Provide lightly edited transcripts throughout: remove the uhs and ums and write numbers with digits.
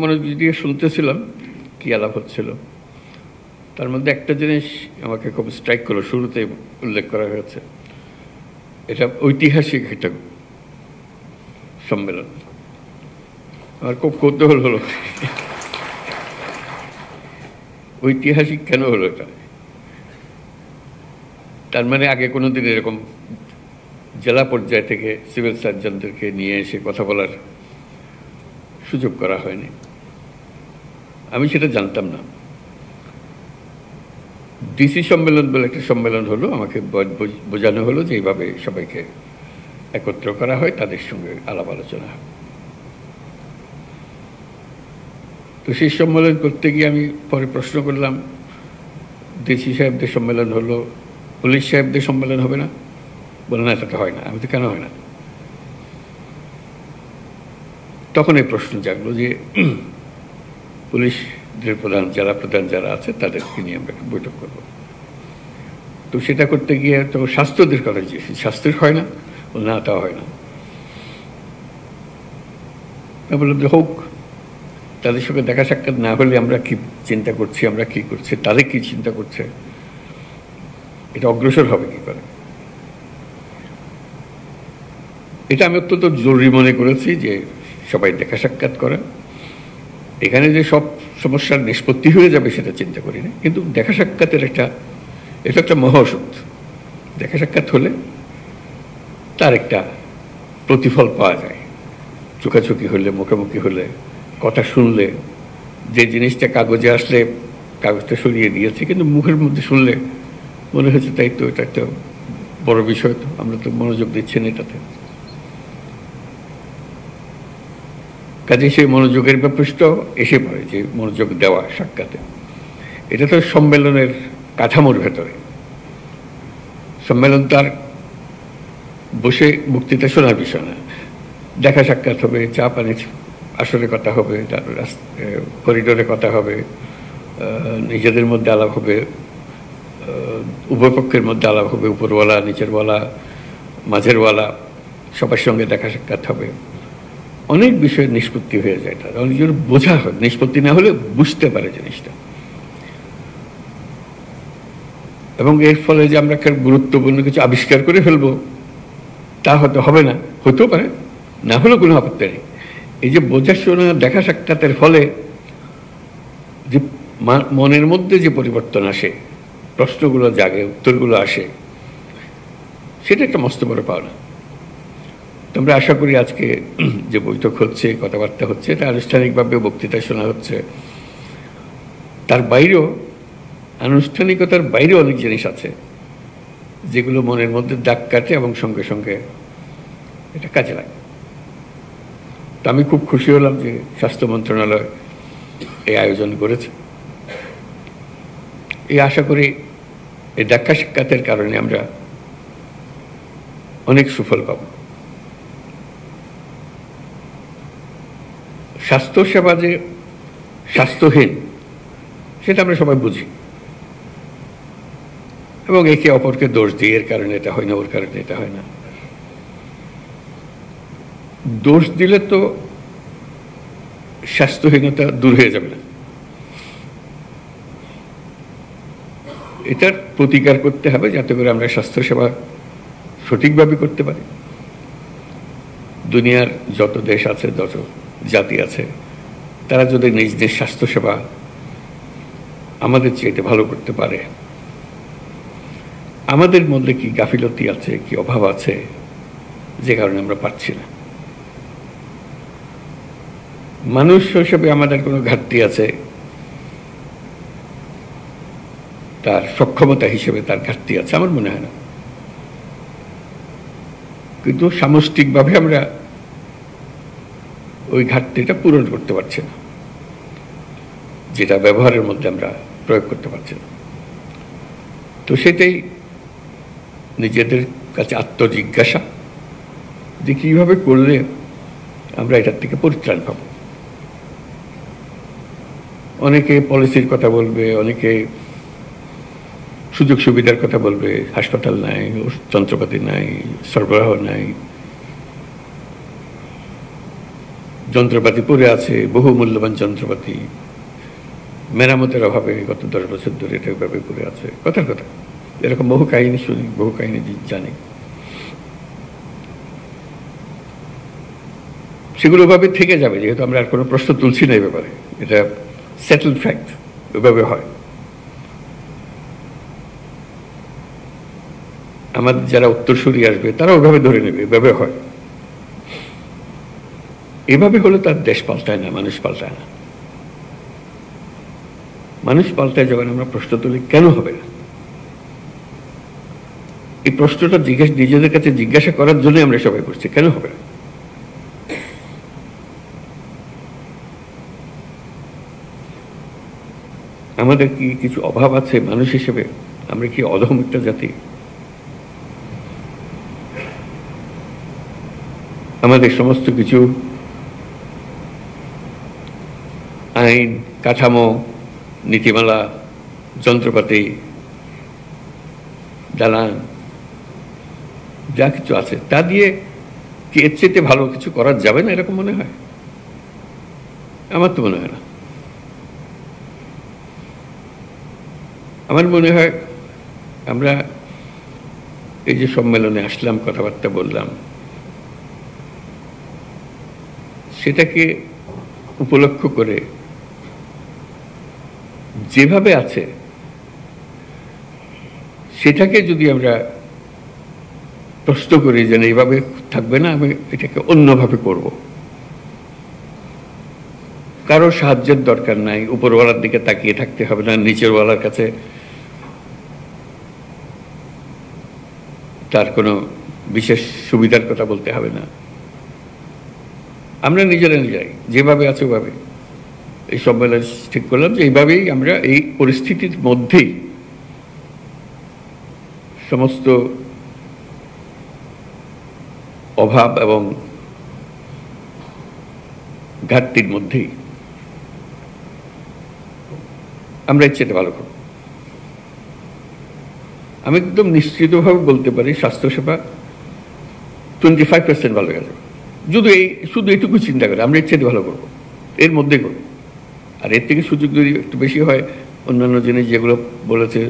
মনোযোগ দিয়ে শুনতেছিলাম কী আলাপ হচ্ছিল। তার মধ্যে একটা জিনিস আমাকে খুব স্ট্রাইক করলো, শুরুতে উল্লেখ করা হয়েছে, এটা ঐতিহাসিক একটা সম্মেলন। আমার খুব কৌতূহল হলো ঐতিহাসিক কেন হলো এটা। তার মানে আগে কোনো দিন এরকম জেলা পর্যায় থেকে সিভিল সার্জনদেরকে নিয়ে এসে কথা বলার সুযোগ করা হয়নি। আমি সেটা জানতাম না। ডিসি সম্মেলন বলে একটা সম্মেলন হলো, আমাকে বোঝানো হলো যে এইভাবে সবাইকে একত্র করা হয়, তাদের সঙ্গে আলাপ আলোচনা হয়। তো সেই সম্মেলন করতে গিয়ে আমি পরে প্রশ্ন করলাম, ডিসি সাহেবদের সম্মেলন হলো, পুলিশ সাহেবদের সম্মেলন হবে না? বলে না, সেটা হয় না। আমি তো কেন হয় না? তখন এই প্রশ্ন জাগলো যে পুলিশদের প্রধান, জেলা প্রধান যারা আছে তাদেরকে নিয়ে আমরা একটা বৈঠক করবো। তো সেটা করতে গিয়ে তো স্বাস্থ্যদের কথা জিজ্ঞেস, স্বাস্থ্যের হয় না? না, তাও হয় না। আমি বললাম যে হোক, তাদের সঙ্গে দেখা সাক্ষাৎ না হলে আমরা কি চিন্তা করছি, আমরা কি করছি, তাদের কি চিন্তা করছে, এটা অগ্রসর হবে কি করে। এটা আমি অত্যন্ত জরুরি মনে করেছি যে সবাই দেখা সাক্ষাৎ করা। এখানে যে সব সমস্যার নিষ্পত্তি হয়ে যাবে সেটা চিন্তা করি না, কিন্তু দেখা সাক্ষাতের এটা একটা মহাওষুধ। দেখা সাক্ষাৎ হলে তার একটা প্রতিফল পাওয়া যায়। চোখাচোখি হলে, মুখোমুখি হলে, কথা শুনলে, যে জিনিসটা কাগজে আসলে কাগজটা সরিয়ে দিয়েছে, কিন্তু মুখের মধ্যে শুনলে মনে হচ্ছে তাই তো, এটা একটা বড় বিষয়, তো আমরা তো মনোযোগ দিচ্ছি না এটাতে। কাজে সেই মনোযোগের ব্যাপারটা এসে পড়ে, যে মনোযোগ দেওয়া সাক্ষাতে। এটা তো সম্মেলনের কাঠামোর ভেতরে। সম্মেলন তার বসে বক্তৃতা শোনার বিষয় না। দেখা সাক্ষাৎ হবে, চা পানির আসরে কথা হবে, তারপর করিডোরে কথা হবে, নিজেদের মধ্যে আলাপ হবে, উভয় পক্ষের মধ্যে আলাপ হবে, উপরওয়ালা, নিচেরওয়ালা, মাঝেরওয়ালা, সবার সঙ্গে দেখা সাক্ষাৎ হবে। অনেক বিষয়ের নিষ্পত্তি হয়ে যায়, তার অনেক জন বোঝা হয়, নিষ্পত্তি না হলে বুঝতে পারে জিনিসটা। এবং এর ফলে যে আমরা একটা গুরুত্বপূর্ণ কিছু আবিষ্কার করে ফেলবো তা হয়তো হবে না, হতেও পারে, না হলেও কোনো আপত্তি নেই। এই যে বোঝাশোনা, দেখা সাক্ষাতের ফলে যে মনের মধ্যে যে পরিবর্তন আসে, প্রশ্নগুলো জাগে, উত্তরগুলো আসে, সেটা একটা মস্ত বড় পাওনা। আমরা আশা করি আজকে যে বৈঠক হচ্ছে, কথাবার্তা হচ্ছে, এটা আনুষ্ঠানিকভাবে বক্তৃতা শোনা হচ্ছে, তার বাইরেও, আনুষ্ঠানিকতার বাইরেও অনেক জিনিস আছে যেগুলো মনের মধ্যে দাগ কাটে এবং সঙ্গে সঙ্গে এটা কাজে লাগে। তো আমি খুব খুশি হলাম যে স্বাস্থ্য মন্ত্রণালয় এই আয়োজন করেছে। এই আশা করি এই দেখা সাক্ষাতের কারণে আমরা অনেক সুফল পাব। স্বাস্থ্যসেবা যে স্বাস্থ্যহীন সেটা আমরা সবাই বুঝি, এবং একে অপরকে দোষ দিই, এর কারণে এটা হয় না, ওর কারণে এটা হয় না। দোষ দিলে তো স্বাস্থ্যহীনতা দূর হয়ে যাবে না। এটার প্রতিকার করতে হবে যাতে করে আমরা স্বাস্থ্যসেবা সঠিকভাবে করতে পারি। দুনিয়ার যত দেশ আছে, যত জাতি আছে, তারা যদি নিজ নিজ স্বাস্থ্যসেবা আমাদের চাইতে ভালো করতে পারে, আমাদের মধ্যে কি গাফিলতি আছে, কি অভাব আছে যে কারণে আমরা পাচ্ছি না। মানুষ হিসেবে আমাদের কোনো ঘাটতি আছে, তার সক্ষমতা হিসেবে তার ঘাটতি আছে, আমার মনে হয় না। কিন্তু সামষ্টিকভাবে আমরা ওই ঘাটতিটা পূরণ করতে পারছি না, যেটা ব্যবহারের মধ্যে আমরা প্রয়োগ করতে পারছি না। তো সেটাই নিজেদের কাছে আত্মজিজ্ঞাসা যে কীভাবে করলে আমরা এটার থেকে পরিত্রাণ পাব। অনেকে পলিসির কথা বলবে, অনেকে সুযোগ সুবিধার কথা বলবে, হাসপাতাল নাই, যন্ত্রপাতি নাই, সরবরাহ নাই। যন্ত্রপাতি পড়ে আছে, বহু মূল্যবান যন্ত্রপাতি মেরামতের অভাবে গত 10 বছর ধরে এটা এভাবে পড়ে আছে। কথার কথা, এরকম বহু কাহিনী শুনি, বহু কাহিনী জানি। সেগুলো ওভাবে থেকে যাবে, যেহেতু আমরা আর কোনো প্রশ্ন তুলছি না এই ব্যাপারে, এটা সেটেলড ফ্যাক্ট, ওইভাবে হয়। আমাদের যারা উত্তরসূরি আসবে তারা ওইভাবে ধরে নেবে, এভাবে হয়। এভাবে হলে তার দেশ পাল্টায় না, মানুষ পাল্টায় না। মানুষ পাল্টায় যখন আমরা প্রশ্ন তুলি, কেন হবে না? এই প্রশ্নটা নিজেদের কাছে জিজ্ঞাসা করার জন্য আমরা সবাই করছি, কেন হবে না? আমাদের কি কিছু অভাব আছে মানুষ হিসেবে? আমরা কি অধম একটা জাতি? আমাদের সমস্ত কিছু আইন কাঠামো, নীতিমালা, যন্ত্রপাতি, দালান, যা কিছু আছে তা দিয়ে কি এর চেয়ে ভালো কিছু করা যাবে না, এরকম মনে হয়? আমার তো মনে হয় না। আমার মনে হয় আমরা এই যে সম্মেলনে আসলাম, কথাবার্তা বললাম, সেটাকে উপলক্ষ করে যেভাবে আছে সেটাকে যদি আমরা প্রশ্ন করি যে এইভাবে থাকবে না, আমি এটাকে অন্যভাবে করব, কারো সাহায্যের দরকার নাই, উপরওয়ালার দিকে তাকিয়ে থাকতে হবে না, নিচেরওয়ালার কাছে তার কোনো বিশেষ সুবিধার কথা বলতে হবে না। আমরা নিজেরাই যেভাবে আছে ওভাবে এই সম্মেলন ঠিক করলাম যে এইভাবেই আমরা এই পরিস্থিতির মধ্যেই সমস্ত অভাব এবং ঘাটতির মধ্যেই আমরা এর চেয়ে ভালো করব। আমি একদম নিশ্চিতভাবে বলতে পারি স্বাস্থ্যসেবা 25% ভালো হয়ে যাবে, যদি শুধু এইটুকু চিন্তা করে আমরা এর চেয়ে ভালো করবো, এর মধ্যে করবো। আর এর থেকে সুযোগ যদি একটু বেশি হয়, অন্যান্য জিনিস যেগুলো বলেছে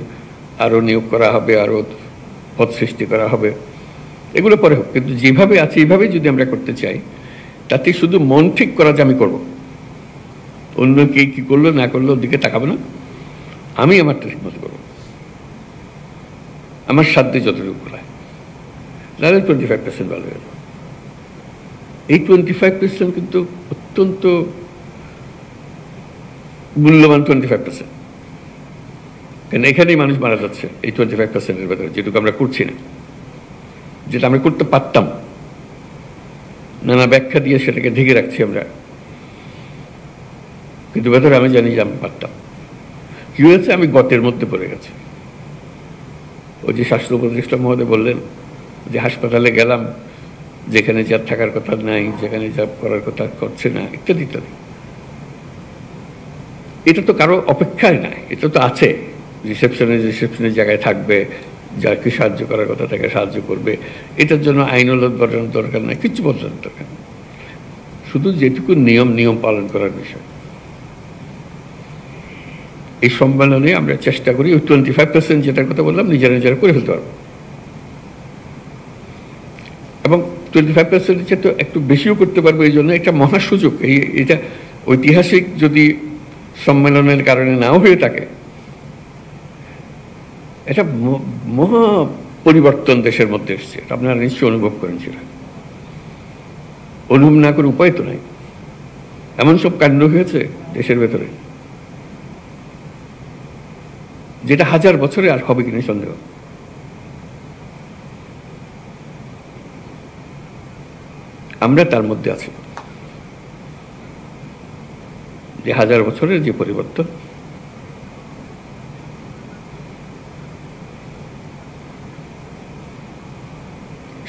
আরও নিয়োগ করা হবে, আরও পদ সৃষ্টি করা হবে, এগুলো পরে হোক, কিন্তু যেভাবে আছে এইভাবেই যদি আমরা করতে চাই, তাতে শুধু মন ঠিক করা যে আমি করব, অন্য কে কী করলো না করলো ওর দিকে তাকাবো না, আমি আমারটা ঠিক মতো করবো, আমার সাধ্যে যতটুকু করা, তাহলে 25% ভালো হয়ে যাবে। এই 25% কিন্তু অত্যন্ত মূল্যবান 25%, কারণ এখানেই মানুষ মারা যাচ্ছে এই 25%-এর ভেতরে, যেটুকু আমরা করছি না, যেটা আমরা করতে পারতাম, নানা ব্যাখ্যা দিয়ে সেটাকে ঢেকে রাখছি আমরা, কিন্তু ভেতরে আমি জানি যে আমি পারতাম। কি হয়েছে, আমি গতের মধ্যে পড়ে গেছি। ওই যে স্বাস্থ্য উপদেষ্টা মহোদয় বললেন যে হাসপাতালে গেলাম, যেখানে যা থাকার কথা নাই, যেখানে যা করার কথা করছে না, ইত্যাদি ইত্যাদি। এটা তো কারো অপেক্ষায় নাই, এটা তো আছে, রিসেপশনের জায়গায় থাকবে, যাকে সাহায্য করার কথা তাকে সাহায্য করবে, এটার জন্য আইনওয়ালা বদলানোর দরকার নাই, কিচ্ছু বদলানোর দরকার নেই, শুধু যেটুকু নিয়ম পালন করার বিষয়। এই সম্মেলনে আমরা চেষ্টা করি ওই 25% যেটার কথা বললাম নিজেরা করে ফেলতে পারবো, এবং 25% চেয়ে তো একটু বেশিও করতে পারবো। এই জন্য একটা মহা সুযোগ, এটা ঐতিহাসিক যদি সম্মেলনের কারণে নাও হয়ে থাকে, এটা মহা পরিবর্তন দেশের মধ্যে এসছে, আপনারা নিশ্চয়ই অনুভব করেন। সেটা অনুভব না করে উপায় তো নাই, এমন সব কাণ্ড হয়েছে দেশের ভেতরে যেটা 1000 বছরে আর হবে কিনা সন্দেহ। আমরা তার মধ্যে আছি, যে 1000 বছরের যে পরিবর্তন,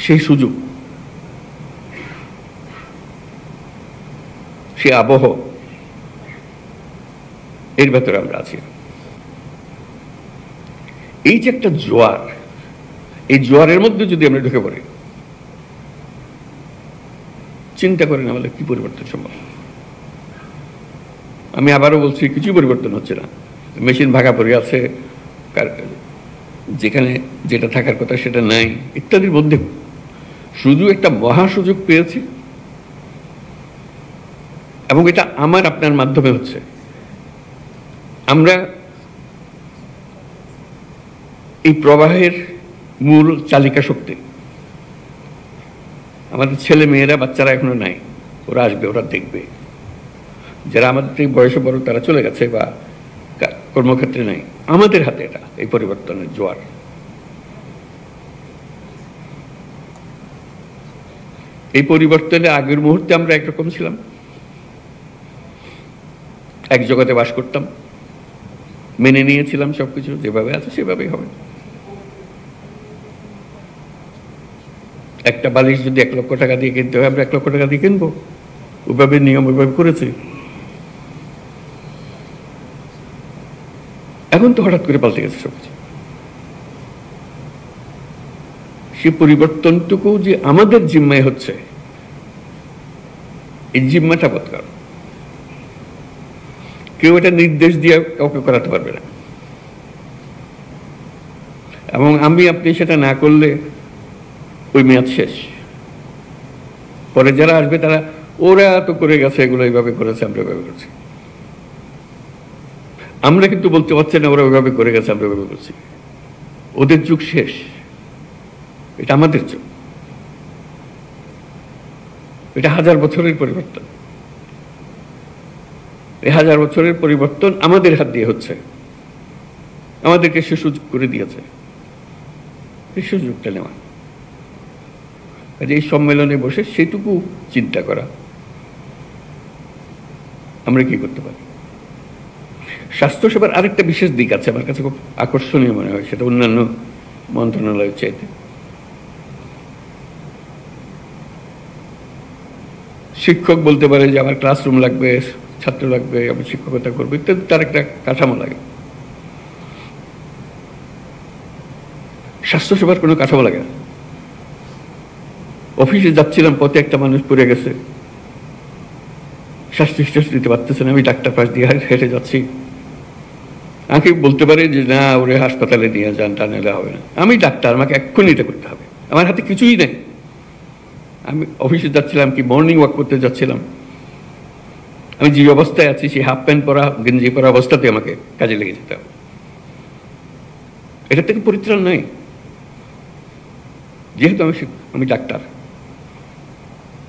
সেই সুযোগ, সে আবহ, এর ভেতরে আমরা আছি। এই যে একটা জোয়ার, এই জোয়ারের মধ্যে যদি আমরা ঢুকে পড়ি, চিন্তা করেন আমাদের কি পরিবর্তন সম্ভব। আমি আবারও বলছি, কিছুই পরিবর্তন হচ্ছে না। মেশিন ভাগা পড়ে আছে, যেখানে যেটা থাকার কথা সেটা নাই, ইত্যাদির মধ্যে শুধু একটা মহা সুযোগ পেয়েছি, এবং এটা আমার আপনার মাধ্যমে হচ্ছে। আমরা এই প্রবাহের মূল চালিকা শক্তি। আমাদের ছেলে মেয়েরা, বাচ্চারা এখনো নাই, ওরা আসবে, ওরা দেখবে। যারা আমাদের থেকে বয়সে বড় তারা চলে গেছে বা কর্মক্ষেত্রে নাই। আমাদের হাতে এটা, এই পরিবর্তনের জোয়ার। এই পরিবর্তনের আগের মুহূর্তে আমরা একরকম ছিলাম, এক জগতে বাস করতাম, মেনে নিয়েছিলাম সবকিছু যেভাবে আছে সেভাবেই হবে। একটা বালিশ যদি 1 লক্ষ টাকা দিয়ে কিনতে হয়, আমরা 1 লক্ষ টাকা দিয়ে কিনবো, ওইভাবে নিয়ম ওইভাবে করেছি। এখন তো হঠাৎ করে পাল্টে গেছে সবকিছু। সেই পরিবর্তনটুকু যে আমাদের জিম্মায় হচ্ছে, এই জিম্মাটা বদকার। কেউ এটা নির্দেশ দিয়ে কাউকে করাতে পারবে না, এবং আমি আপনি সেটা না করলে ওই মেয়াদ শেষ। পরে যারা আসবে তারা, ওরা তো করে গেছে, এগুলো এইভাবে করেছে, আমরা এভাবে করছি। আমরা কিন্তু বলতে পারছি না ওরা ওইভাবে করে গেছে, আমরা ওইভাবে করছি। ওদের যুগ শেষ, এটা আমাদের যুগ। এটা 1000 বছরের পরিবর্তন। এই 1000 বছরের পরিবর্তন আমাদের হাত দিয়ে হচ্ছে, আমাদেরকে সে সুযোগ করে দিয়েছে। এই সুযোগটা নেওয়া, এই সম্মেলনে বসে সেটুকু চিন্তা করা, আমরা কি করতে পারি। স্বাস্থ্যসেবার আরেকটা বিশেষ দিক আছে, আমার কাছে খুব আকর্ষণীয় মনে হয়, সেটা অন্যান্য মন্ত্রণালয়ের চাইতে। শিক্ষক বলতে পারে যে আমার ক্লাসরুম লাগবে, ছাত্র লাগবে, আমি শিক্ষকতা করবো ইত্যাদি, তার একটা কাঠামো লাগে। স্বাস্থ্যসেবার কোনো কাঠামো লাগে না। অফিসে যাচ্ছিলাম, পথে একটা মানুষ পড়ে গেছে, শ্বাস নিঃশ্বাস দিতে পারতেছে না, আমি ডাক্তার পাশ দিয়ে হেঁটে যাচ্ছি। আমাকে বলতে পারে যে না, ওরে হাসপাতালে নিয়ে যান, টা নিলে হবে না। আমি ডাক্তার, আমাকে এক্ষুনি এটা করতে হবে, আমার হাতে কিছুই নেই। আমি অফিসে যাচ্ছিলাম, কি মর্নিং ওয়াক করতে যাচ্ছিলাম, আমি যে অবস্থায় আছি সেই হাফ প্যান্ট পরা, গেঞ্জি পরা অবস্থাতে আমাকে কাজে লেগে যেতে হবে। এটা থেকে পরিত্রাণ নাই, যেহেতু আমি ডাক্তার।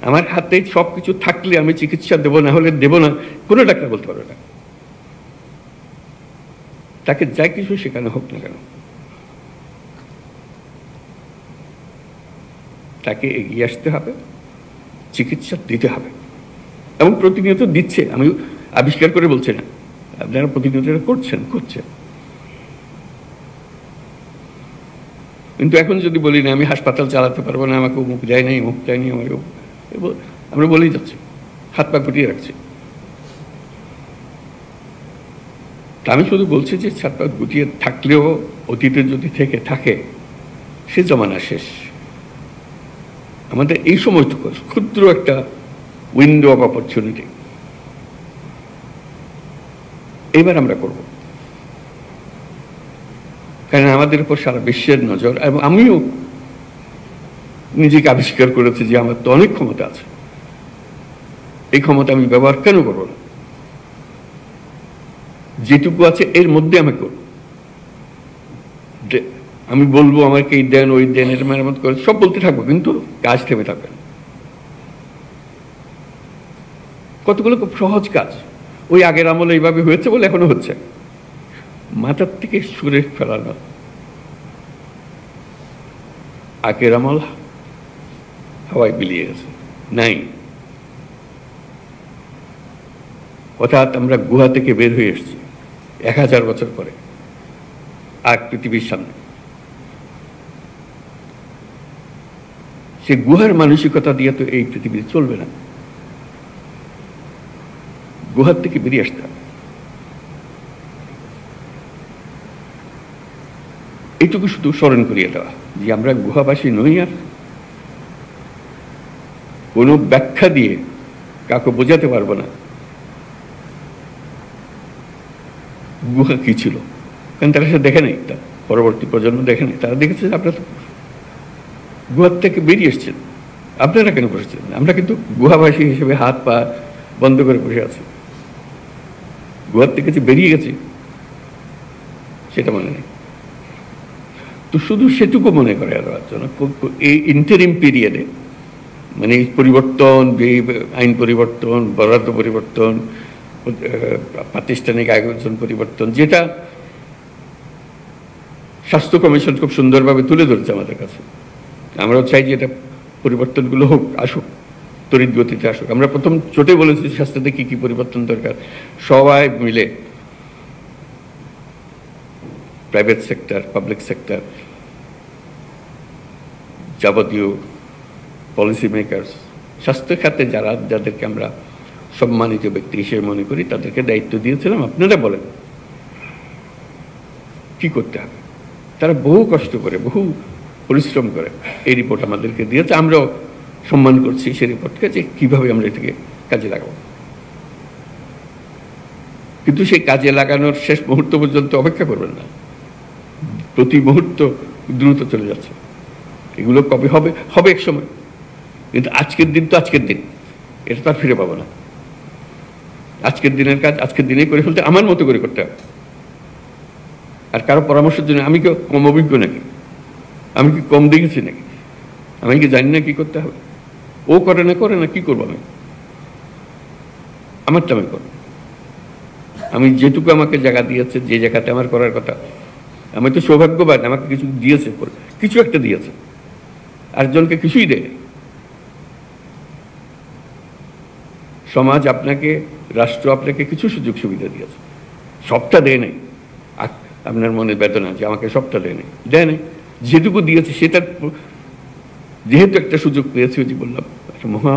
আমার হাতে সবকিছু থাকলে আমি চিকিৎসা দেবো, না হলে দেবো না, কোনো ডাক্তার বলতে পারবে না। তাকে যাই কিছু শেখানো হোক না কেন, তাকে এগিয়ে আসতে হবে, চিকিৎসা দিতে হবে, এবং প্রতিনিয়ত দিচ্ছে। আমি আবিষ্কার করে বলছি না, আপনারা প্রতিনিয়ত করছেন। কিন্তু এখন যদি বলি না আমি হাসপাতাল চালাতে পারবো না, আমাকে মুখ দেয় নাই, মুখ দেয়নি, আমাকে আমরা বলেই যাচ্ছি, হাত পা গুটিয়ে রাখছি। আমি শুধু বলছি যে হাত পা গুটিয়ে থাকলেও অতীতে যদি থেকে থাকে, সে জমানা শেষ। আমাদের এই সময়টুকু ক্ষুদ্র একটা উইন্ডো অফ অপরচুনিটি, এবার আমরা করব। কারণ আমাদের উপর সারা বিশ্বের নজর, এবং আমিও নিজেকে আবিষ্কার করেছি যে আমার তো অনেক ক্ষমতা আছে, এই ক্ষমতা আমি ব্যবহার কেন করবো না? যেটুকু আছে এর মধ্যে আমি করব। আমি বলবো আমাকে এই দেন, ওই দেন, এর মেরামত করে সব বলতে থাকবো, কিন্তু কাজ থেমে থাকবে না। কতগুলো খুব সহজ কাজ, ওই আগের আমলে এইভাবে হয়েছে বলে এখনো হচ্ছে। মাথার থেকে সুরে ফেলানো, আগের আমল হাওয়ায় বিলিয়ে গেছে, নাই। অর্থাৎ আমরা গুহা থেকে বের হয়ে এসেছি 1000 বছর পরে, আর পৃথিবীর সামনে। সে গুহার মানসিকতা দিয়ে তো এই পৃথিবী চলবে না, গুহার থেকে বেরিয়ে আসতে হবে। এইটুকু শুধু স্মরণ করিয়ে দেওয়া যে আমরা গুহাবাসী নই, আর কোনো ব্যাখ্যা দিয়ে কাউকে বোঝাতে পারবো না গুহা কি ছিল, কারণ তারা সে দেখে নেই, তার পরবর্তী প্রজন্ম দেখে নেই। তারা দেখেছে আপনারা তো গুহার থেকে বেরিয়ে এসছেন, আপনারা কেন বসেছেন? আমরা কিন্তু গুহাবাসী হিসেবে হাত পা বন্ধ করে বসে আছি, গুহার থেকে যে বেরিয়ে গেছি সেটা মনে নেই। তো শুধু সেটুকু মনে করে দেওয়ার জন্য এই ইন্টারিম পিরিয়ডে, মানে এই পরিবর্তন, আইন পরিবর্তন, বরাদ্দ পরিবর্তন, প্রাতিষ্ঠানিক আয়োজন পরিবর্তন, যেটা স্বাস্থ্য কমিশন খুব সুন্দরভাবে তুলে ধরছে আমাদের কাছে, আমরাও চাই যে এটা পরিবর্তনগুলো হোক, আসুক, তড়িৎ গতিতে আসুক। আমরা প্রথম চোটে বলেছি স্বাস্থ্যতে কি কি পরিবর্তন দরকার, সবাই মিলে প্রাইভেট সেক্টর, পাবলিক সেক্টর, যাবতীয় পলিসি মেকার্স, স্বাস্থ্য খাতে যাদেরকে আমরা সম্মানিত ব্যক্তি হিসেবে মনে করি, তাদেরকে দায়িত্ব দিয়েছিলাম, আপনারা বলেন কি করতে হবে। তারা বহু কষ্ট করে, বহু পরিশ্রম করে এই রিপোর্ট আমাদেরকে দিয়েছে। আমরাও সম্মান করছি সেই রিপোর্টকে, যে কীভাবে আমরা এটাকে কাজে লাগাবো। কিন্তু সেই কাজে লাগানোর শেষ মুহূর্ত পর্যন্ত অপেক্ষা করবেন না, প্রতি মুহূর্ত দ্রুত চলে যাচ্ছে। এগুলো কবে হবে? হবে এক সময়, কিন্তু আজকের দিন তো আজকের দিন, এটা তো আর ফিরে পাবো না। আজকের দিনের কাজ আজকের দিনেই করে ফেলতে আমার মতো করে করতে হবে। আর কারো পরামর্শের জন্য আমি কি কম অভিজ্ঞ নাকি? আমি কি কম দেখেছি নাকি? আমি কি জানি না কি করতে হবে? ও করে না কি করবো আমি? আমারটা আমি করব। আমি যেটুকু আমাকে জায়গা দিয়েছে, যে জায়গাতে আমার করার কথা, আমি তো সৌভাগ্যবান, আমাকে কিছু দিয়েছে, কিছু একটা দিয়েছে, আরেকজনকে কিছুই দেয়। সমাজ আপনাকে, রাষ্ট্র আপনাকে কিছু সুযোগ সুবিধা দিয়েছে, সবটা দেয় নাই। আপনার মনে বেদনা যে আমাকে সবটা দেয় নাই, যেটুকু দিয়েছে সেটার যেহেতু একটা সুযোগ পেয়েছি, যে বললাম একটা মহা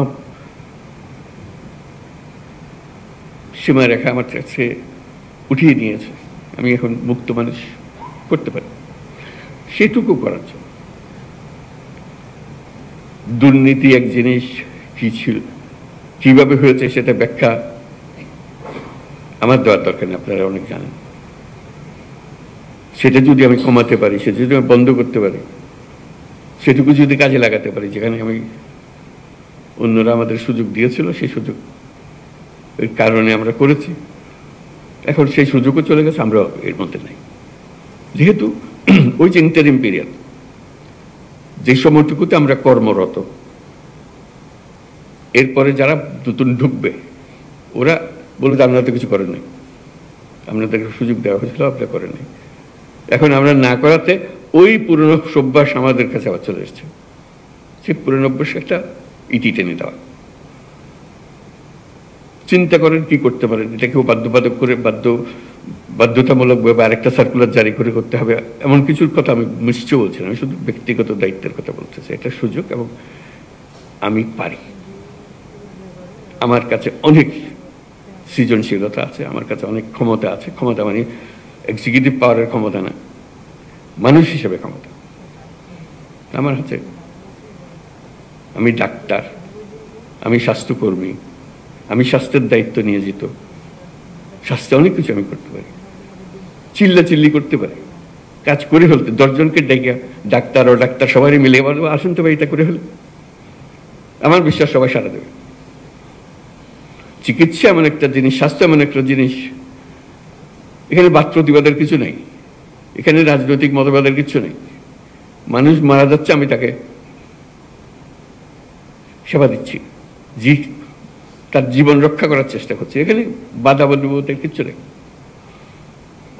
সীমারেখা আমার কাছে উঠিয়ে নিয়েছে, আমি এখন মুক্ত মানুষ করতে পারি। সেটুকু করার জন্য দুর্নীতি এক জিনিস কি ছিল, কিভাবে হয়েছে সেটা ব্যাখ্যা আমার দেওয়ার দরকার নেই, আপনারা অনেক জানেন। সেটা যদি আমি কমাতে পারি, সেটা যদি আমি বন্ধ করতে পারি, সেটুকু যদি কাজে লাগাতে পারি, যেখানে আমি অন্যরা আমাদের সুযোগ দিয়েছিল, সেই সুযোগ এর কারণে আমরা করেছি। এখন সেই সুযোগও চলে গেছে, আমরা এর মধ্যে নাই। যেহেতু ওই যে ইন্টারিম পিরিয়ড, যে সময়টুকুতে আমরা কর্মরত, এরপরে যারা নতুন ঢুকবে ওরা বলবে আপনারা তো কিছু করেন নাই, আপনাদেরকে সুযোগ দেওয়া হয়েছিল, আপনারা করেন নাই। এখন আমরা না করাতে ওই পুরনো অভ্যাস আমাদের কাছে আবার চলে এসছে। সেই পুরনো অভ্যাস একটা ইতি টেনে দেওয়া। চিন্তা করেন কি করতে পারেন, এটা কেউ বাধ্যবাধক করে বাধ্যতামূলকভাবে আরেকটা সার্কুলার জারি করে করতে হবে এমন কিছুর কথা আমি নিশ্চয় বলছি না, আমি শুধু ব্যক্তিগত দায়িত্বের কথা বলতেছি। এটা সুযোগ, এবং আমি পারি। আমার কাছে অনেক সৃজনশীলতা আছে, আমার কাছে অনেক ক্ষমতা আছে। ক্ষমতা মানে এক্সিকিউটিভ পাওয়ারের ক্ষমতা না, মানুষ হিসেবে ক্ষমতা আমার হাতে। আমি ডাক্তার, আমি স্বাস্থ্যকর্মী, আমি স্বাস্থ্যের দায়িত্ব নিয়োজিত। স্বাস্থ্যে অনেক কিছু আমি করতে পারি, চিল্লাচিল্লি করতে পারি, কাজ করে ফেলতে। 10 জনকে ডেকে ডাক্তার ও ডাক্তার সবাই মিলে বলবো আসুন তো ভাই এটা করে ফেলে, আমার বিশ্বাস সবাই সারা দেবে। চিকিৎসা এমন একটা জিনিস, স্বাস্থ্য এমন একটা জিনিস, এখানে বাদ প্রতিবাদের কিছু নেই, এখানে রাজনৈতিক মতবাদের কিছু নেই। মানুষ মারা যাচ্ছে, আমি তাকে সেবা দিচ্ছি, তার জীবন রক্ষা করার চেষ্টা করছি, এখানে বাধা বলতে কিচ্ছু নেই।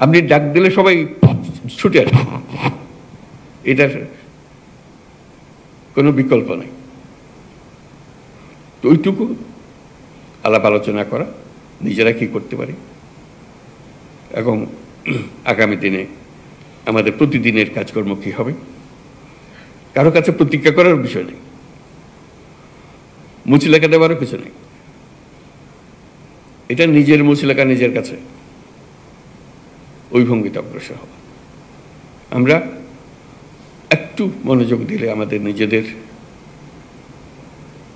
আপনি ডাক দিলে সবাই ছুটে আসে, এটার কোনো বিকল্প নেই। তো ওইটুকু আলাপ আলোচনা করা, নিজেরা কি করতে পারি, এবং আগামী দিনে আমাদের প্রতিদিনের কাজকর্ম কি হবে। কারো কাছে প্রতিজ্ঞা করার বিষয় নেই, মুচলেখা দেওয়ারও কিছু নেই। এটা নিজের মুচলেখা নিজের কাছে, ওই ভঙ্গিতে অগ্রসর হওয়া। আমরা একটু মনোযোগ দিলে আমাদের নিজেদের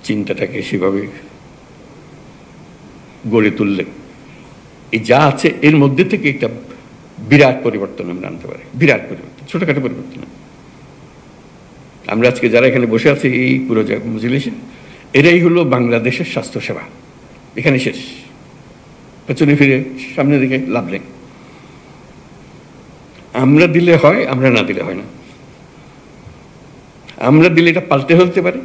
চিন্তাটাকে সেভাবে গড়ে তুললে এই যা আছে এর মধ্যে থেকে একটা বিরাট পরিবর্তন আমরা আনতে পারি। বিরাট পরিবর্তন, ছোটখাটো পরিবর্তন। আমরা আজকে যারা এখানে বসে আছি এই পুরো মজলিসে, এরাই হলো বাংলাদেশের স্বাস্থ্যসেবা। এখানে শেষ, পেছনে ফিরে সামনের দিকে লাভ নেই। আমরা দিলে হয়, আমরা না দিলে হয় না। আমরা দিলে এটা পাল্টে ফেলতে পারি,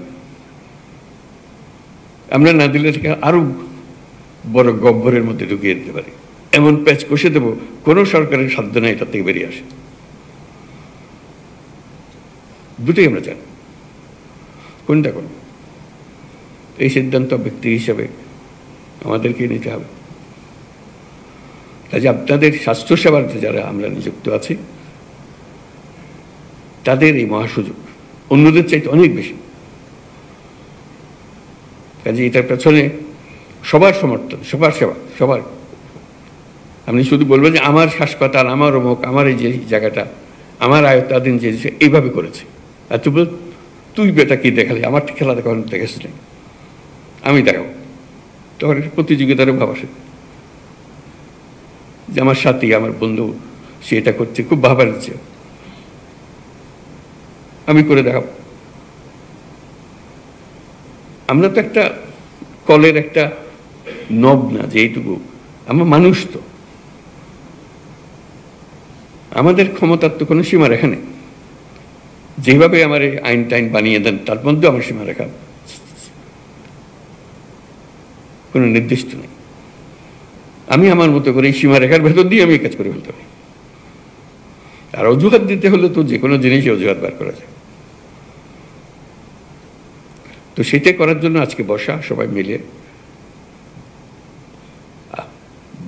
আমরা না দিলে এটাকে আরো বড় গহ্বরের মধ্যে ঢুকিয়ে দিতে পারি। এমন প্যাচ কষে দেবো, কোনো সরকারের সাধ্য নাই এটা থেকে বেরিয়ে আসে। দুটোই আমরা জানি, কোনটা কোন এই সিদ্ধান্ত ব্যক্তি হিসাবে আমাদেরকে নিতে হবে। কাজে আপনাদের স্বাস্থ্যসেবাতে যারা আমরা নিযুক্ত আছি, তাদের এই মহাসুযোগ অন্যদের চাইতে অনেক বেশি। কাজে এটার পেছনে সবার সমর্থন, সবার সেবা, সবার। আপনি শুধু বলবেন যে আমার হাসপাতাল, আমার অমুক, আমার এই যে জায়গাটা, আমার আয়ত্তাধীন যে এইভাবে করেছে, আর তুই বেটা কি দেখালি, আমার খেলা দেখা দেখেছি না, আমি দেখাবো। তখন একটা প্রতিযোগিতারও ভাব আসে যে আমার সাথী, আমার বন্ধু সে এটা করছে, খুব ভাবা দিচ্ছে, আমি করে দেখাবো। আমরা তো একটা কলের একটা নব না যে এইটুকু, আমরা মানুষ, তো আমাদের ক্ষমতার তো কোনো সীমা রেখা নেই। যেভাবে আমার এই আইন টাইন বানিয়ে দেন তার মধ্যে আমার সীমা রেখা কোনো নির্দিষ্ট নেই। আমি আমার মতো করে এই সীমা রেখার ভেতর দিয়ে আমি কাজ করে ফেলতে পারি। আর অজুহাত দিতে হলে তো যে কোনো জিনিসই অজুহাত বার করা যায়। তো সেটা করার জন্য আজকে বসা, সবাই মিলে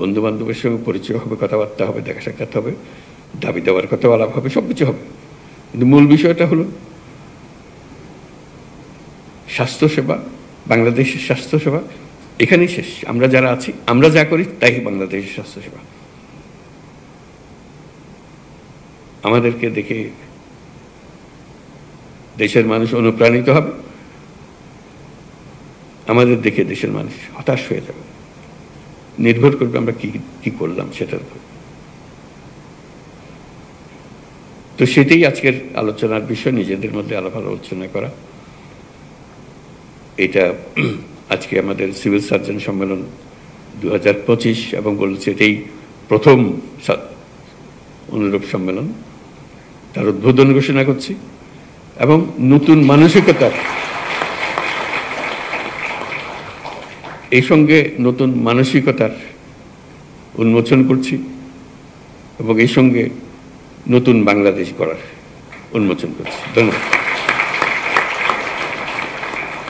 বন্ধু বান্ধবের সঙ্গে পরিচয় হবে, কথাবার্তা হবে, দেখা সাক্ষাৎ হবে, দাবি দেওয়ার কথা আলাপ হবে, সব কিছু হবে। কিন্তু মূল বিষয়টা হলো স্বাস্থ্যসেবা, বাংলাদেশের স্বাস্থ্যসেবা এখানেই শেষ। আমরা যারা আছি, আমরা যা করি তাই বাংলাদেশের স্বাস্থ্যসেবা। আমাদেরকে দেখে দেশের মানুষ অনুপ্রাণিত হবে, আমাদের দেখে দেশের মানুষ হতাশ হয়ে যাবে। নির্ভর করবে আমরা কি করলাম সেটার উপর। তো সেটাই আজকের আলোচনার বিষয়, নিজেদের মধ্যে আলাপ আলোচনা করা। এটা আজকে আমাদের সিভিল সার্জন সম্মেলন 2025 এবং বলছে এটাই প্রথম অনুরূপ সম্মেলন, তার উদ্বোধন ঘোষণা করছি এবং নতুন মানসিকতার এই সঙ্গে নতুন মানসিকতার উন্মোচন করছি এবং এই সঙ্গে নতুন বাংলাদেশ গড়ার উন্মোচন করছি। ধন্যবাদ।